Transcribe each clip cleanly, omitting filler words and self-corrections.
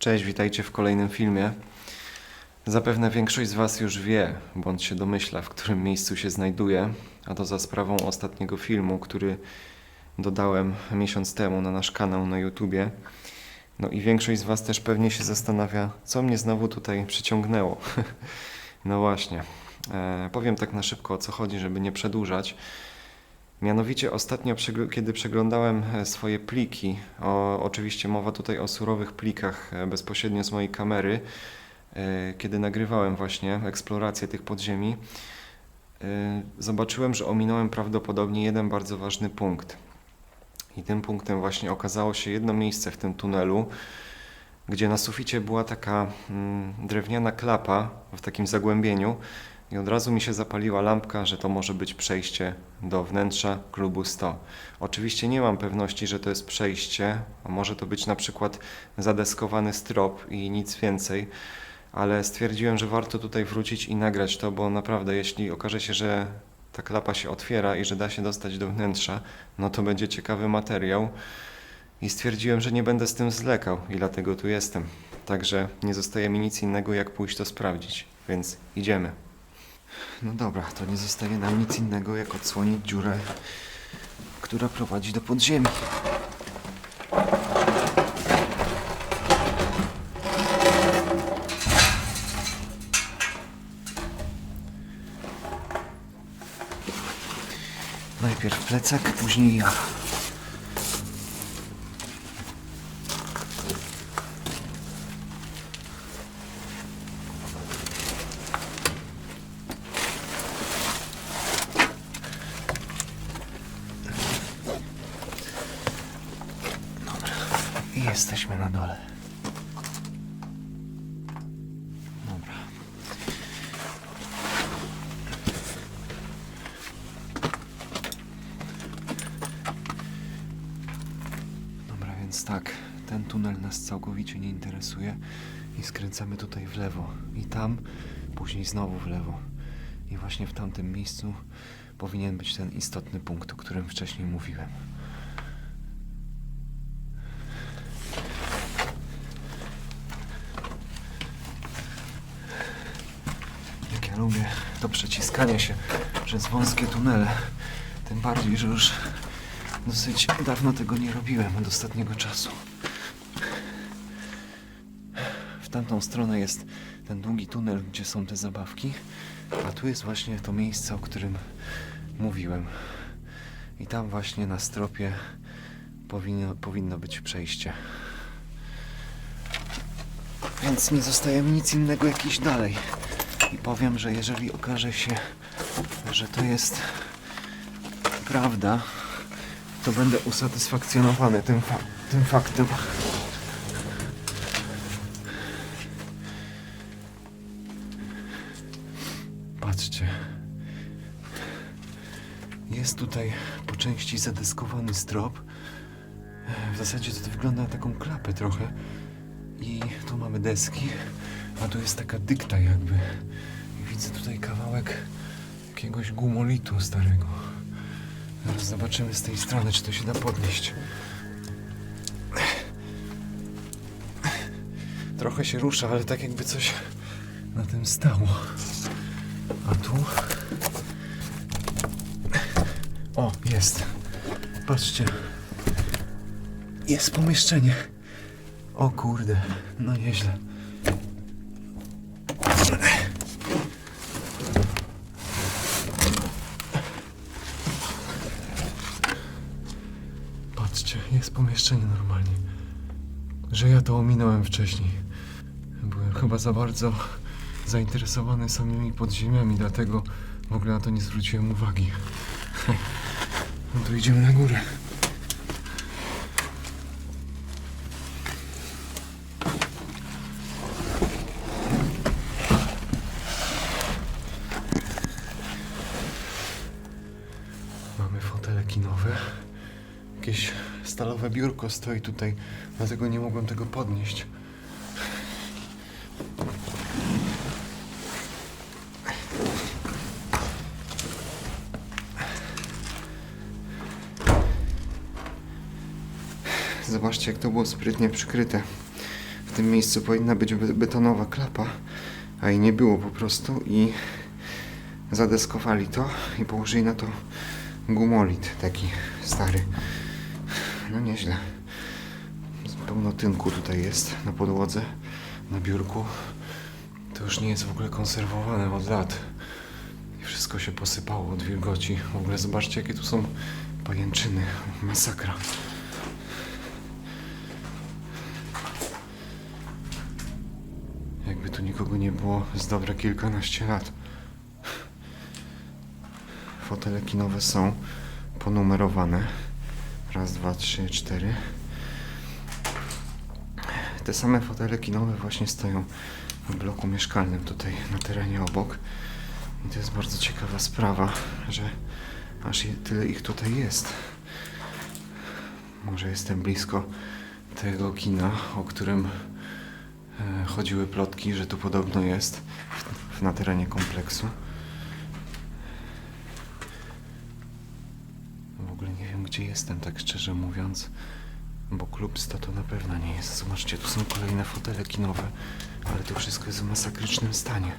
Cześć, witajcie w kolejnym filmie. Zapewne większość z Was już wie, bądź się domyśla, w którym miejscu się znajduję, a to za sprawą ostatniego filmu, który dodałem miesiąc temu na nasz kanał na YouTubie. No i większość z Was też pewnie się zastanawia, co mnie znowu tutaj przyciągnęło. No właśnie, powiem tak na szybko, o co chodzi, żeby nie przedłużać. Mianowicie ostatnio, kiedy przeglądałem swoje pliki, oczywiście mowa tutaj o surowych plikach bezpośrednio z mojej kamery, kiedy nagrywałem właśnie eksplorację tych podziemi, zobaczyłem, że ominąłem prawdopodobnie jeden bardzo ważny punkt. I tym punktem właśnie okazało się jedno miejsce w tym tunelu, gdzie na suficie była taka drewniana klapa w takim zagłębieniu i od razu mi się zapaliła lampka, że to może być przejście do wnętrza klubu 100. Oczywiście nie mam pewności, że to jest przejście, a może to być na przykład zadeskowany strop i nic więcej, ale stwierdziłem, że warto tutaj wrócić i nagrać to, bo naprawdę jeśli okaże się, że ta klapa się otwiera i że da się dostać do wnętrza, no to będzie ciekawy materiał. I stwierdziłem, że nie będę z tym zwlekał i dlatego tu jestem. Także nie zostaje mi nic innego, jak pójść to sprawdzić. Więc idziemy. No dobra, to nie zostaje nam nic innego, jak odsłonić dziurę, która prowadzi do podziemi. Najpierw plecak, później ja. I jesteśmy na dole. Dobra. Dobra, więc tak, ten tunel nas całkowicie nie interesuje i skręcamy tutaj w lewo. I tam, później znowu w lewo. I właśnie w tamtym miejscu powinien być ten istotny punkt, o którym wcześniej mówiłem. Ja lubię to przeciskanie się przez wąskie tunele. Tym bardziej, że już dosyć dawno tego nie robiłem, od ostatniego czasu. W tamtą stronę jest ten długi tunel, gdzie są te zabawki, a tu jest właśnie to miejsce, o którym mówiłem. I tam właśnie na stropie powinno być przejście. Więc nie zostaje mi nic innego jak iść dalej. I powiem, że jeżeli okaże się, że to jest prawda, to będę usatysfakcjonowany tym faktem. Patrzcie. Jest tutaj po części zadeskowany strop. W zasadzie to wygląda na taką klapę trochę. I tu mamy deski, a tu jest taka dykta jakby. I widzę tutaj kawałek jakiegoś gumolitu starego. Zaraz zobaczymy z tej strony, czy to się da podnieść. Trochę się rusza, ale tak jakby coś na tym stało. A tu... O, jest. Patrzcie. Jest pomieszczenie. O kurde, no nieźle. Patrzcie, jest pomieszczenie normalnie. Że ja to ominąłem wcześniej. Byłem chyba za bardzo zainteresowany samymi podziemiami, dlatego w ogóle na to nie zwróciłem uwagi. No to idziemy na górę. Mamy fotele kinowe. Jakieś stalowe biurko stoi tutaj, dlatego nie mogłem tego podnieść. Zobaczcie, jak to było sprytnie przykryte. tym miejscu powinna być betonowa klapa, a jej nie było po prostu i zadeskowali to i położyli na to gumolit taki stary. No nieźle. Pełno tynku tutaj jest na podłodze, na biurku. To już nie jest w ogóle konserwowane od lat. I wszystko się posypało od wilgoci. W ogóle zobaczcie, jakie tu są pajęczyny. Masakra. Jakby tu nikogo nie było z dobre kilkanaście lat. Fotele kinowe są ponumerowane. Raz, dwa, trzy, cztery. Te same fotele kinowe właśnie stoją w bloku mieszkalnym tutaj na terenie obok. I to jest bardzo ciekawa sprawa, że aż tyle ich tutaj jest. Może jestem blisko tego kina, o którym chodziły plotki, że tu podobno jest na terenie kompleksu. W ogóle nie wiem, gdzie jestem, tak szczerze mówiąc, bo klub 100 to na pewno nie jest. Zobaczcie, tu są kolejne fotele kinowe, ale to wszystko jest w masakrycznym stanie.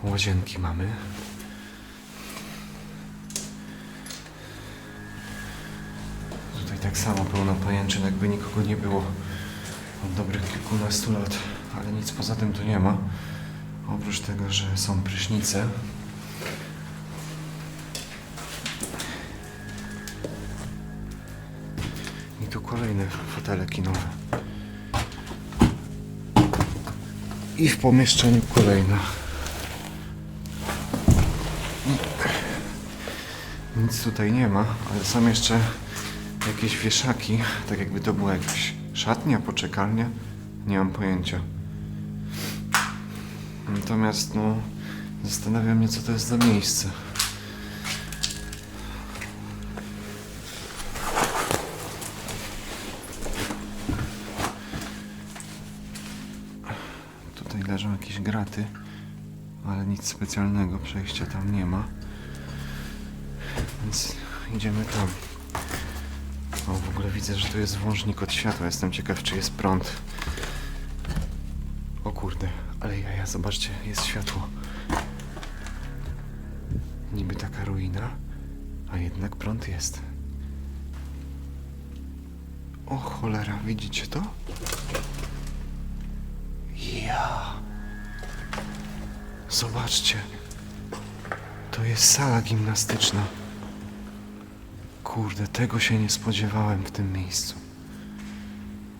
Łazienki mamy. Tutaj tak samo pełno pajęczyn, jakby nikogo nie było od dobrych kilkunastu lat, ale nic poza tym tu nie ma. Oprócz tego, że są prysznice. I tu kolejne fotele kinowe. I w pomieszczeniu kolejna. Nic tutaj nie ma, ale są jeszcze jakieś wieszaki, tak jakby to była jakaś szatnia, poczekalnia. Nie mam pojęcia. Natomiast no, zastanawiam mnie, co to jest za miejsce. Tutaj leżą jakieś graty, ale nic specjalnego, przejścia tam nie ma. Więc idziemy tam. O, w ogóle widzę, że tu jest włącznik od światła. Jestem ciekaw, czy jest prąd. O kurde, ale jaja, zobaczcie, jest światło. Niby taka ruina, a jednak prąd jest. O cholera, widzicie to? Ja. Zobaczcie. To jest sala gimnastyczna. Kurde, tego się nie spodziewałem w tym miejscu.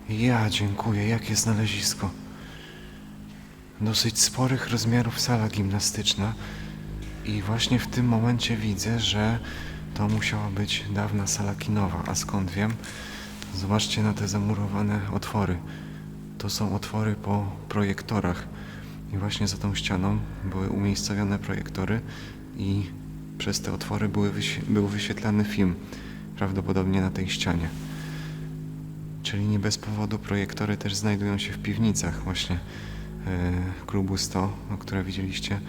Ja dziękuję, jakie znalezisko. Dosyć sporych rozmiarów sala gimnastyczna i właśnie w tym momencie widzę, że to musiała być dawna sala kinowa. A skąd wiem? Zobaczcie na te zamurowane otwory. To są otwory po projektorach i właśnie za tą ścianą były umiejscowione projektory i przez te otwory był wyświetlany film, prawdopodobnie na tej ścianie. Czyli nie bez powodu projektory też znajdują się w piwnicach właśnie klubu 100, które widzieliście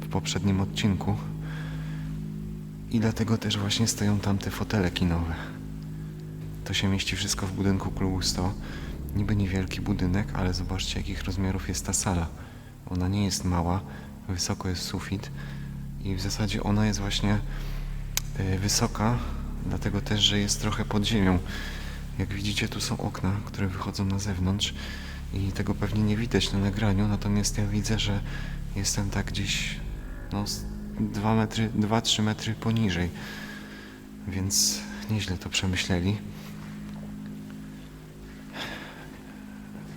w poprzednim odcinku. I dlatego też właśnie stoją tam te fotele kinowe. To się mieści wszystko w budynku klubu 100. Niby niewielki budynek, ale zobaczcie, jakich rozmiarów jest ta sala. Ona nie jest mała, wysoko jest sufit i w zasadzie ona jest właśnie wysoka, dlatego też, że jest trochę pod ziemią. Jak widzicie, tu są okna, które wychodzą na zewnątrz i tego pewnie nie widać na nagraniu, natomiast ja widzę, że jestem tak gdzieś 2-3 metry poniżej, więc nieźle to przemyśleli.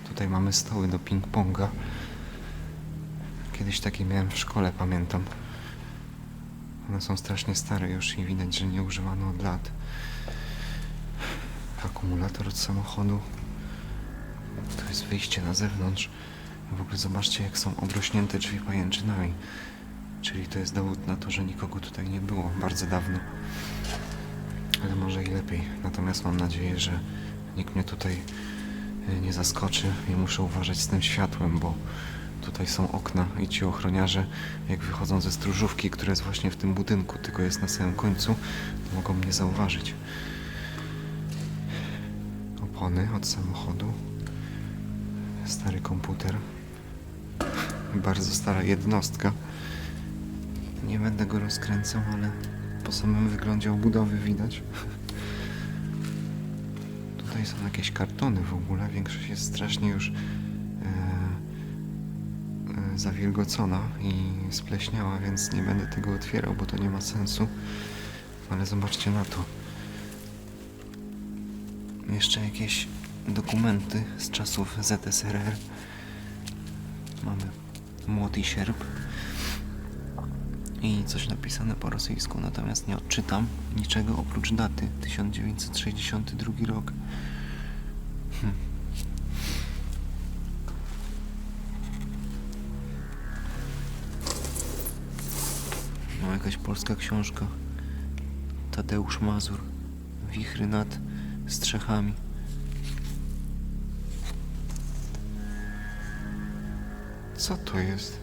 Tutaj mamy stoły do ping-ponga. Kiedyś takie miałem w szkole, pamiętam. One są strasznie stare już i widać, że nie używano od lat. Akumulator od samochodu. To jest wyjście na zewnątrz. W ogóle zobaczcie, jak są obrośnięte drzwi pajęczynami. Czyli to jest dowód na to, że nikogo tutaj nie było bardzo dawno. Ale może i lepiej. Natomiast mam nadzieję, że nikt mnie tutaj nie zaskoczy i muszę uważać z tym światłem, bo tutaj są okna i ci ochroniarze, jak wychodzą ze stróżówki, która jest właśnie w tym budynku, tylko jest na samym końcu, to mogą mnie zauważyć. Opony od samochodu. stary komputer. Bardzo stara jednostka. Nie będę go rozkręcał, ale po samym wyglądzie obudowy widać. Tutaj są jakieś kartony w ogóle. Większość jest strasznie już zawilgocona i spleśniała, więc nie będę tego otwierał, bo to nie ma sensu. Ale zobaczcie na to. Jeszcze jakieś dokumenty z czasów ZSRR. Mamy młot i sierp i coś napisane po rosyjsku, natomiast nie odczytam niczego oprócz daty 1962 rok. No, jakaś polska książka. Tadeusz Mazur. Wichry nad strzechami. Co to jest?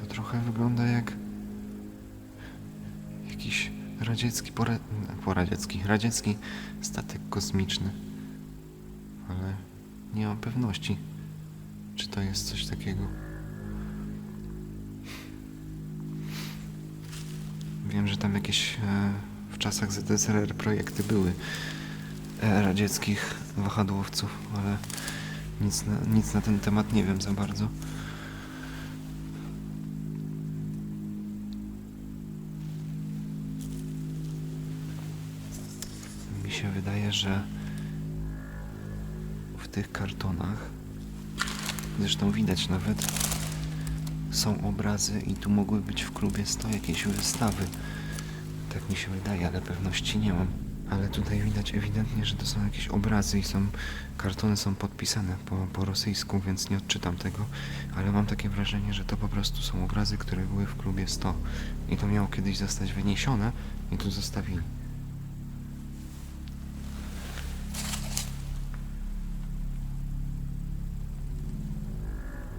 To trochę wygląda jak jakiś radziecki statek kosmiczny. Ale nie mam pewności, czy to jest coś takiego. Wiem, że tam jakieś w czasach ZSRR projekty były radzieckich wahadłowców, ale nic na ten temat nie wiem za bardzo. Mi się wydaje, że w tych kartonach, zresztą widać nawet, są obrazy i tu mogły być w klubie 100 jakieś wystawy. Tak mi się wydaje, ale pewności nie mam. Ale tutaj widać ewidentnie, że to są jakieś obrazy i kartony są podpisane po rosyjsku, więc nie odczytam tego, ale mam takie wrażenie, że to po prostu są obrazy, które były w klubie 100 i to miało kiedyś zostać wyniesione i tu zostawili.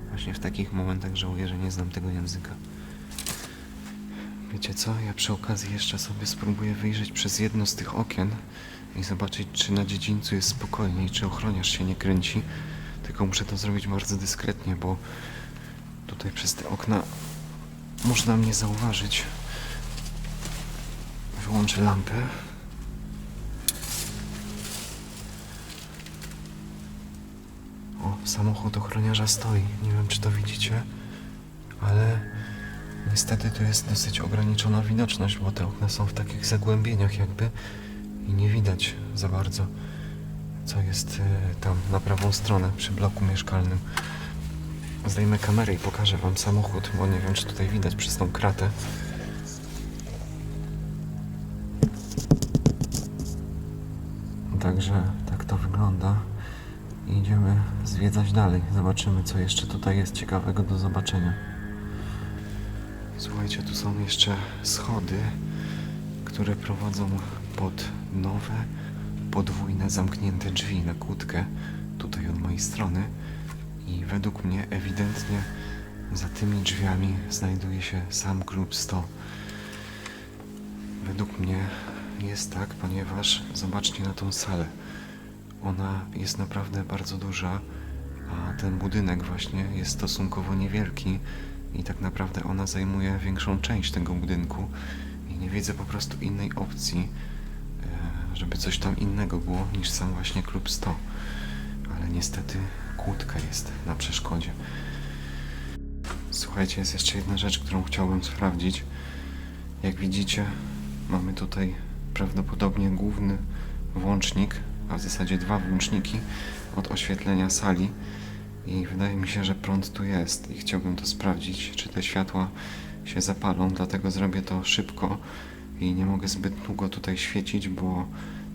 Właśnie w takich momentach żałuję, że nie znam tego języka. Wiecie co? Ja przy okazji jeszcze sobie spróbuję wyjrzeć przez jedno z tych okien i zobaczyć, czy na dziedzińcu jest spokojnie i czy ochroniarz się nie kręci. Tylko muszę to zrobić bardzo dyskretnie, bo tutaj przez te okna można mnie zauważyć. Wyłączę lampę. O, samochód ochroniarza stoi. Nie wiem, czy to widzicie, ale niestety tu jest dosyć ograniczona widoczność, bo te okna są w takich zagłębieniach jakby i nie widać za bardzo, co jest tam na prawą stronę przy bloku mieszkalnym. Zdejmę kamerę i pokażę wam samochód, bo nie wiem, czy tutaj widać przez tą kratę. Także tak to wygląda. I idziemy zwiedzać dalej. Zobaczymy, co jeszcze tutaj jest ciekawego do zobaczenia. Słuchajcie, tu są jeszcze schody, które prowadzą pod nowe, podwójne, zamknięte drzwi na kłódkę, tutaj od mojej strony. I według mnie ewidentnie za tymi drzwiami znajduje się sam klub 100. Według mnie jest tak, ponieważ zobaczcie na tą salę. Ona jest naprawdę bardzo duża, a ten budynek właśnie jest stosunkowo niewielki i tak naprawdę ona zajmuje większą część tego budynku i nie widzę po prostu innej opcji, żeby coś tam innego było niż sam właśnie klub 100. Ale niestety kłódka jest na przeszkodzie. Słuchajcie, jest jeszcze jedna rzecz, którą chciałbym sprawdzić. Jak widzicie, mamy tutaj prawdopodobnie główny włącznik, a w zasadzie dwa włączniki od oświetlenia sali i wydaje mi się, że prąd tu jest i chciałbym to sprawdzić, czy te światła się zapalą, dlatego zrobię to szybko i nie mogę zbyt długo tutaj świecić, bo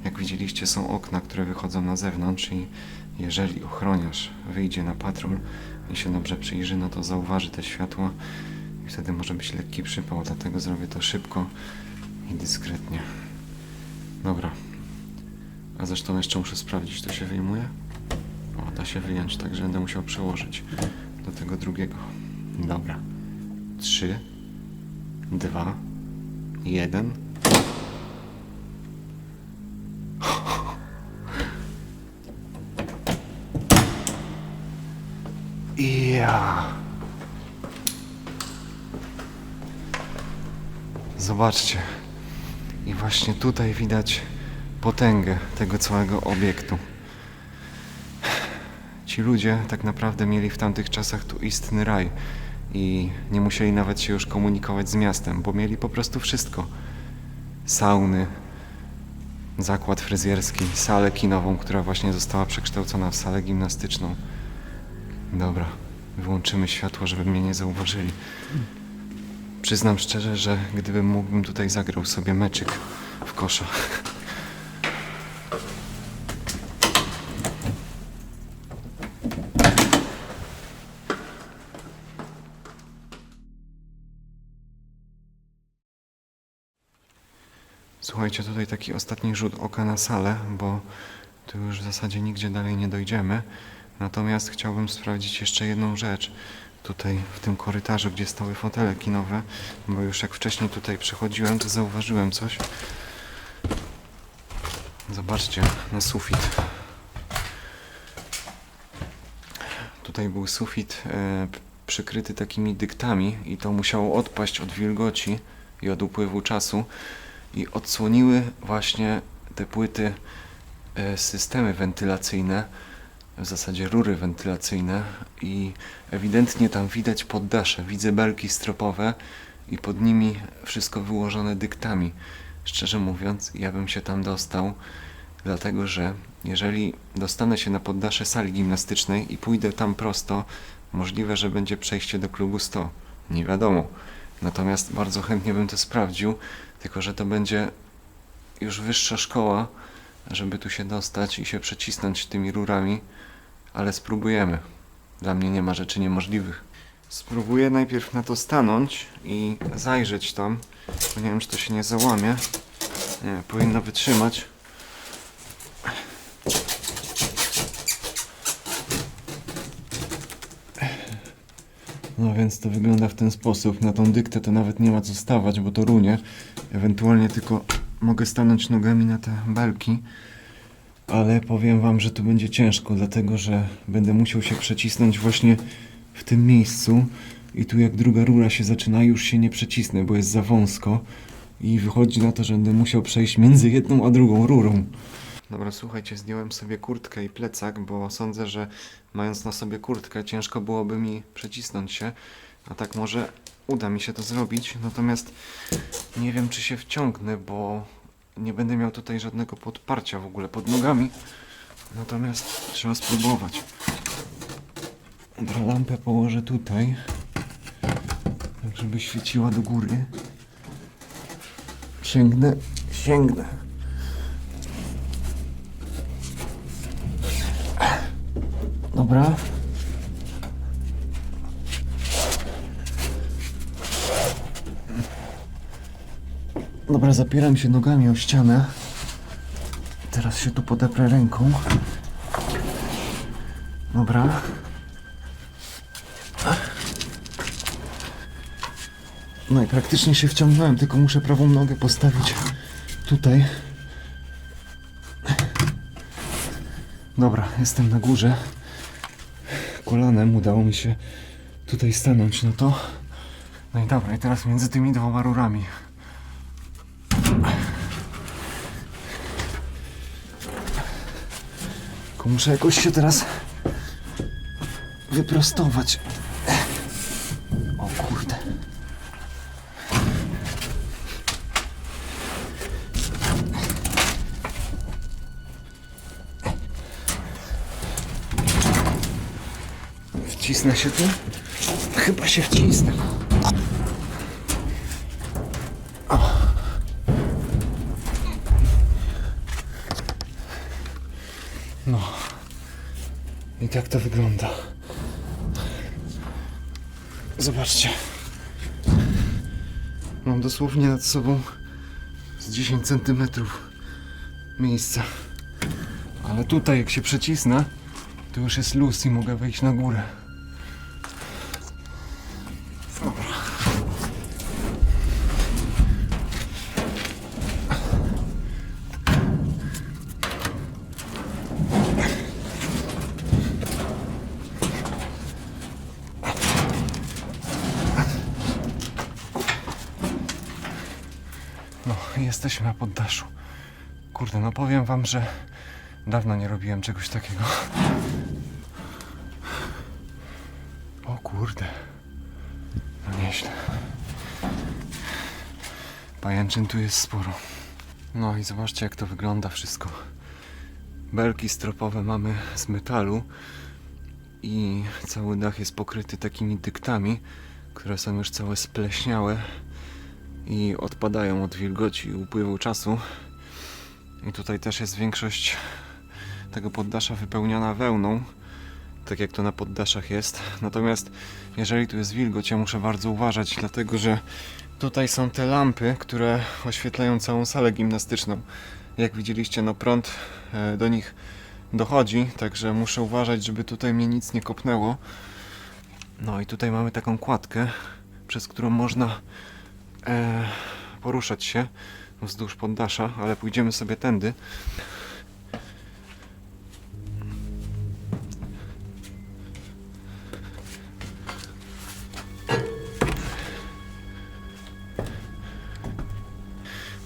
jak widzieliście, są okna, które wychodzą na zewnątrz i jeżeli ochroniarz wyjdzie na patrol i się dobrze przyjrzy, no to zauważy te światła i wtedy może być lekki przypał, dlatego zrobię to szybko i dyskretnie. Dobra. A zresztą jeszcze muszę sprawdzić, to się wyjmuje? O, da się wyjąć, także będę musiał przełożyć do tego drugiego. Dobra. 3, 2, 1. Ja. Zobaczcie. I właśnie tutaj widać potęgę tego całego obiektu. Ci ludzie tak naprawdę mieli w tamtych czasach tu istny raj i nie musieli nawet się już komunikować z miastem, bo mieli po prostu wszystko. Sauny, zakład fryzjerski, salę kinową, która właśnie została przekształcona w salę gimnastyczną. Dobra, wyłączymy światło, żeby mnie nie zauważyli. Przyznam szczerze, że gdybym mógł, bym tutaj zagrał sobie meczyk w kosza. Słuchajcie, tutaj taki ostatni rzut oka na salę, bo tu już w zasadzie nigdzie dalej nie dojdziemy. Natomiast chciałbym sprawdzić jeszcze jedną rzecz. Tutaj w tym korytarzu, gdzie stały fotele kinowe, bo już jak wcześniej tutaj przechodziłem, to zauważyłem coś. Zobaczcie na sufit. Tutaj był sufit przykryty takimi dyktami i to musiało odpaść od wilgoci i od upływu czasu i odsłoniły właśnie te płyty systemy wentylacyjne, w zasadzie rury wentylacyjne i ewidentnie tam widać poddasze, widzę belki stropowe i pod nimi wszystko wyłożone dyktami. Szczerze mówiąc, ja bym się tam dostał, dlatego że jeżeli dostanę się na poddasze sali gimnastycznej i pójdę tam prosto, możliwe, że będzie przejście do klubu 100. Nie wiadomo. Natomiast bardzo chętnie bym to sprawdził, tylko że to będzie już wyższa szkoła, żeby tu się dostać i się przecisnąć tymi rurami, ale spróbujemy. Dla mnie nie ma rzeczy niemożliwych. Spróbuję najpierw na to stanąć i zajrzeć tam, bo nie wiem, czy to się nie załamie. Nie, powinno wytrzymać. No więc to wygląda w ten sposób. Na tą dyktę to nawet nie ma co stawać, bo to runie. Ewentualnie tylko mogę stanąć nogami na te belki. Ale powiem wam, że tu będzie ciężko, dlatego że będę musiał się przecisnąć właśnie w tym miejscu. I tu jak druga rura się zaczyna, już się nie przecisnę, bo jest za wąsko. I wychodzi na to, że będę musiał przejść między jedną a drugą rurą. Dobra, słuchajcie, zdjąłem sobie kurtkę i plecak, bo sądzę, że mając na sobie kurtkę ciężko byłoby mi przecisnąć się, a tak może uda mi się to zrobić, natomiast nie wiem, czy się wciągnę, bo nie będę miał tutaj żadnego podparcia w ogóle pod nogami, natomiast trzeba spróbować. Dobra, lampę położę tutaj, tak żeby świeciła do góry. Sięgnę. Dobra. Dobra, zapieram się nogami o ścianę. Teraz się tu podeprę ręką. Dobra. No i praktycznie się wciągnąłem, tylko muszę prawą nogę postawić tutaj. Dobra, jestem na górze. Kolanem udało mi się tutaj stanąć na to. No i dobra, i teraz między tymi dwoma rurami. Tylko muszę jakoś się teraz wyprostować. O kurde. Wcisnę się tu? Chyba się wcisnę. O. No. I tak to wygląda. Zobaczcie. Mam dosłownie nad sobą z 10 centymetrów miejsca. Ale tutaj jak się przecisnę, to już jest luz i mogę wejść na górę. Dobra. jesteśmy na poddaszu. Kurde, no powiem wam, że dawno nie robiłem czegoś takiego. O kurde. No nieźle. Pajęczyn tu jest sporo. No i zobaczcie, jak to wygląda wszystko. Belki stropowe mamy z metalu i cały dach jest pokryty takimi dyktami, które są już całe spleśniałe i odpadają od wilgoci i upływu czasu. I tutaj też jest większość tego poddasza wypełniona wełną, tak jak to na poddaszach jest. Natomiast jeżeli tu jest wilgoć, ja muszę bardzo uważać, dlatego że tutaj są te lampy, które oświetlają całą salę gimnastyczną. Jak widzieliście, no prąd do nich dochodzi, także muszę uważać, żeby tutaj mnie nic nie kopnęło. No i tutaj mamy taką kładkę, przez którą można poruszać się wzdłuż poddasza, ale pójdziemy sobie tędy.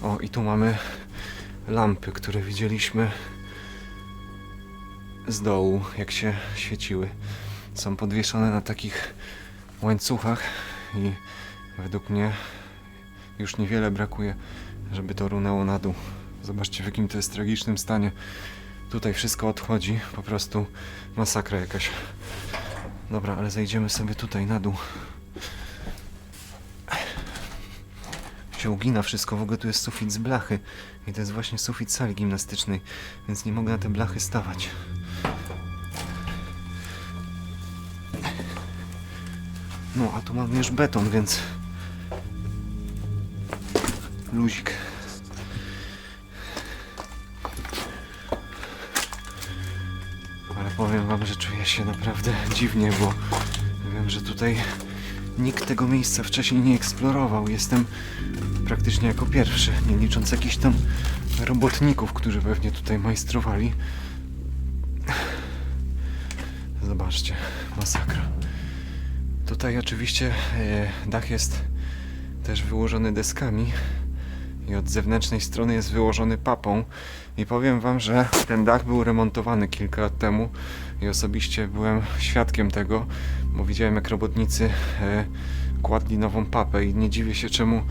O, i tu mamy lampy, które widzieliśmy z dołu, jak się świeciły. Są podwieszone na takich łańcuchach i według mnie już niewiele brakuje, żeby to runęło na dół. Zobaczcie, w jakim to jest tragicznym stanie. Tutaj wszystko odchodzi, po prostu masakra jakaś. Dobra, ale zejdziemy sobie tutaj na dół. Się ugina wszystko, w ogóle tu jest sufit z blachy i to jest właśnie sufit sali gimnastycznej, więc nie mogę na te blachy stawać. No, a tu mamy już beton, więc luzik. Ale powiem wam, że czuję się naprawdę dziwnie, bo wiem, że tutaj nikt tego miejsca wcześniej nie eksplorował. Jestem praktycznie jako pierwszy, nie licząc jakichś tam robotników, którzy pewnie tutaj majstrowali. Zobaczcie, masakra. Tutaj oczywiście dach jest też wyłożony deskami i od zewnętrznej strony jest wyłożony papą. I powiem wam, że ten dach był remontowany kilka lat temu i osobiście byłem świadkiem tego, bo widziałem, jak robotnicy kładli nową papę i nie dziwię się, czemu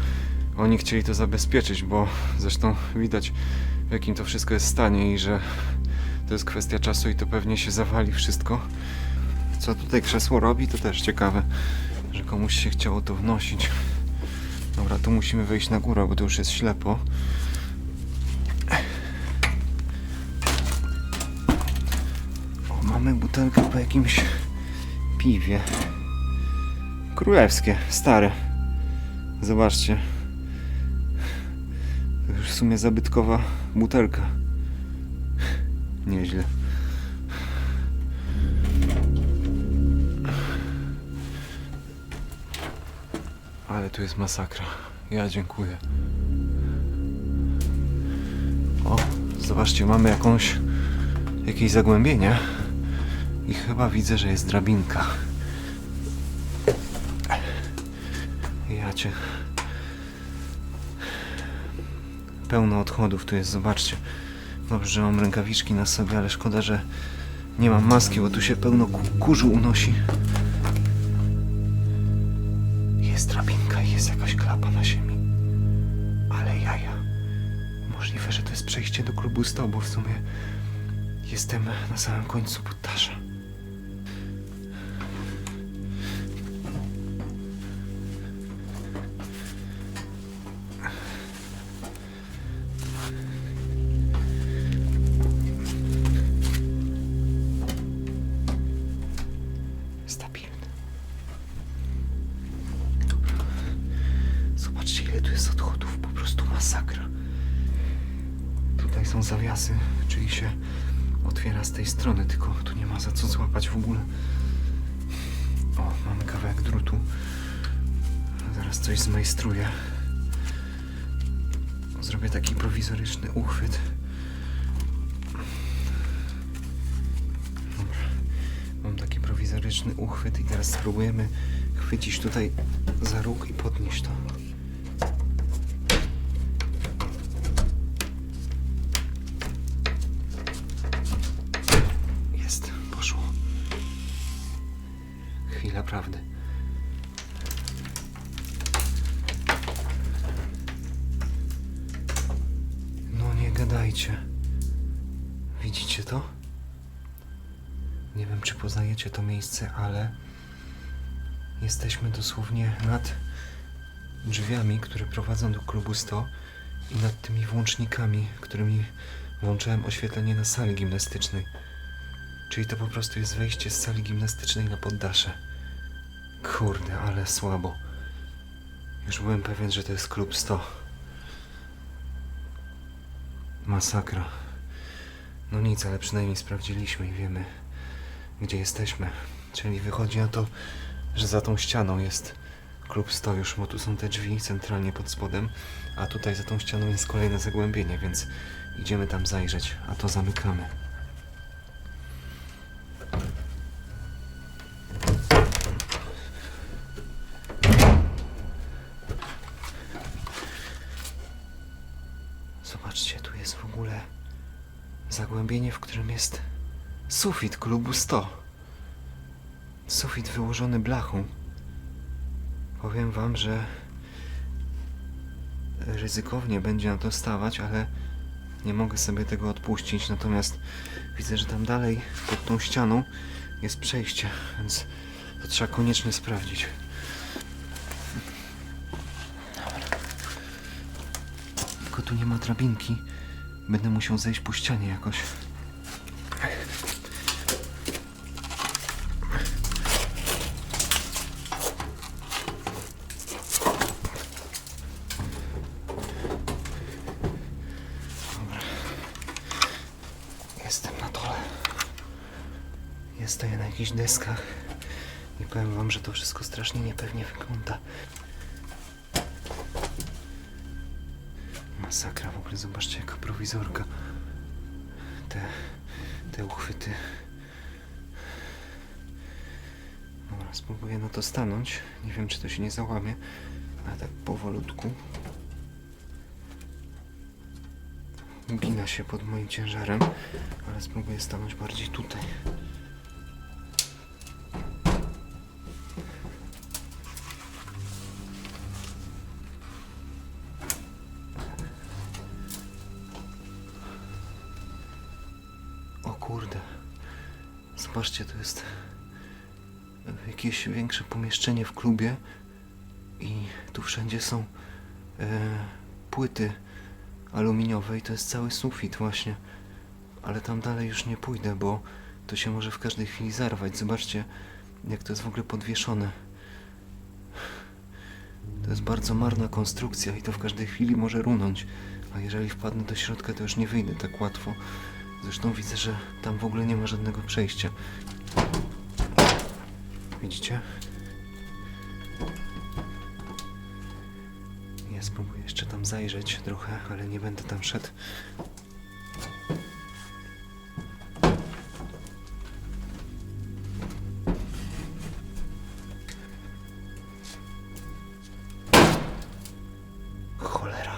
oni chcieli to zabezpieczyć, bo zresztą widać, w jakim to wszystko jest stanie i że to jest kwestia czasu i to pewnie się zawali wszystko. Co tutaj krzesło robi, to też ciekawe, że komuś się chciało to wnosić. Dobra, tu musimy wejść na górę, bo to już jest ślepo. O, mamy butelkę po jakimś piwie. Królewskie, stare. Zobaczcie. To już w sumie zabytkowa butelka. Nieźle. Ale tu jest masakra. Ja dziękuję. O, zobaczcie, mamy jakieś zagłębienie i chyba widzę, że jest drabinka. Ja cię. Pełno odchodów tu jest, zobaczcie. Dobrze, że mam rękawiczki na sobie, ale szkoda, że nie mam maski, bo tu się pełno kurzu unosi. Jest drabinka i jest jakaś klapa na ziemi. Ale jaja. Możliwe, że to jest przejście do klubu 100, bo w sumie jestem na samym końcu poddasza. Stabilny. Dobra. Zobaczcie, ile tu jest odchodów. Po prostu masakra. Tutaj są zawiasy, czyli się otwiera z tej strony, tylko tu nie ma za co złapać w ogóle. O, mamy kawałek drutu. Zaraz coś zmajstruję. Zrobię taki prowizoryczny uchwyt. Dobra. Mam taki prowizoryczny uchwyt i teraz spróbujemy chwycić tutaj za róg i podnieść to. naprawdę. No nie gadajcie. Widzicie to? Nie wiem, czy poznajecie to miejsce, ale jesteśmy dosłownie nad drzwiami, które prowadzą do klubu 100 i nad tymi włącznikami, którymi włączałem oświetlenie na sali gimnastycznej. Czyli to po prostu jest wejście z sali gimnastycznej na poddasze. Kurde, ale słabo. Już byłem pewien, że to jest klub 100. Masakra. No nic, ale przynajmniej sprawdziliśmy i wiemy, gdzie jesteśmy. Czyli wychodzi na to, że za tą ścianą jest klub 100 już, bo tu są te drzwi centralnie pod spodem, a tutaj za tą ścianą jest kolejne zagłębienie, więc idziemy tam zajrzeć, a to zamykamy. Zobaczcie, tu jest w ogóle zagłębienie, w którym jest sufit klubu 100. Sufit wyłożony blachą. Powiem wam, że ryzykownie będzie na to stawać, ale nie mogę sobie tego odpuścić. Natomiast widzę, że tam dalej pod tą ścianą jest przejście, więc to trzeba koniecznie sprawdzić. Dobra. Tylko tu nie ma drabinki. Będę musiał zejść po ścianie jakoś. Jestem na dole. Stoję na jakichś deskach i powiem wam, że to wszystko strasznie niepewnie wygląda. Masakra, w ogóle zobaczcie jaka prowizorka. Te uchwyty. Dobra, spróbuję na to stanąć. Nie wiem, czy to się nie załamie, ale tak powolutku. Ugina się pod moim ciężarem, ale spróbuję stanąć bardziej tutaj. O kurde. Zobaczcie, to jest jakieś większe pomieszczenie w klubie i tu wszędzie są płyty aluminiowe i to jest cały sufit właśnie, ale tam dalej już nie pójdę, bo to się może w każdej chwili zarwać. Zobaczcie, jak to jest w ogóle podwieszone. To jest bardzo marna konstrukcja i to w każdej chwili może runąć, a jeżeli wpadnę do środka, to już nie wyjdę tak łatwo. Zresztą widzę, że tam w ogóle nie ma żadnego przejścia. Widzicie? Ja spróbuję jeszcze tam zajrzeć trochę, ale nie będę tam szedł. Cholera.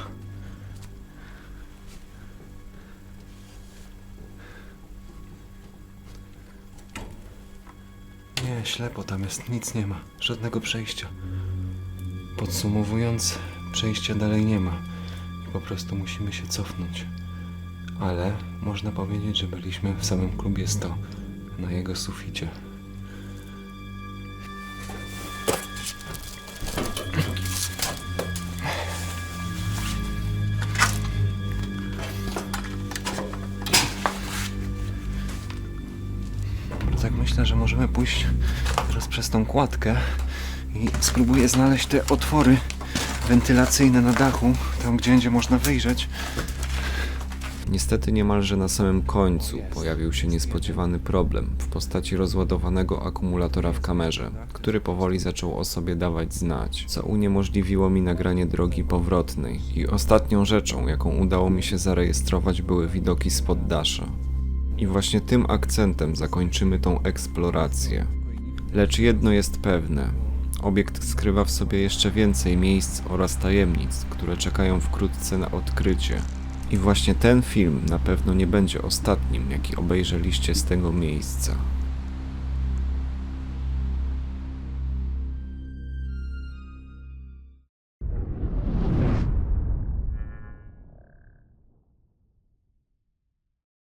Nie, ślepo tam jest, nic nie ma, żadnego przejścia. Podsumowując, przejścia dalej nie ma. Po prostu musimy się cofnąć. Ale można powiedzieć, że byliśmy w samym klubie 100, na jego suficie. Tak myślę, że możemy pójść teraz przez tą kładkę i spróbuję znaleźć te otwory wentylacyjne na dachu, tam gdzie będzie można wyjrzeć. Niestety niemalże na samym końcu pojawił się niespodziewany problem w postaci rozładowanego akumulatora w kamerze, który powoli zaczął o sobie dawać znać, co uniemożliwiło mi nagranie drogi powrotnej. I ostatnią rzeczą, jaką udało mi się zarejestrować, były widoki z poddasza. I właśnie tym akcentem zakończymy tą eksplorację. Lecz jedno jest pewne. Obiekt skrywa w sobie jeszcze więcej miejsc oraz tajemnic, które czekają wkrótce na odkrycie. I właśnie ten film na pewno nie będzie ostatnim, jaki obejrzeliście z tego miejsca.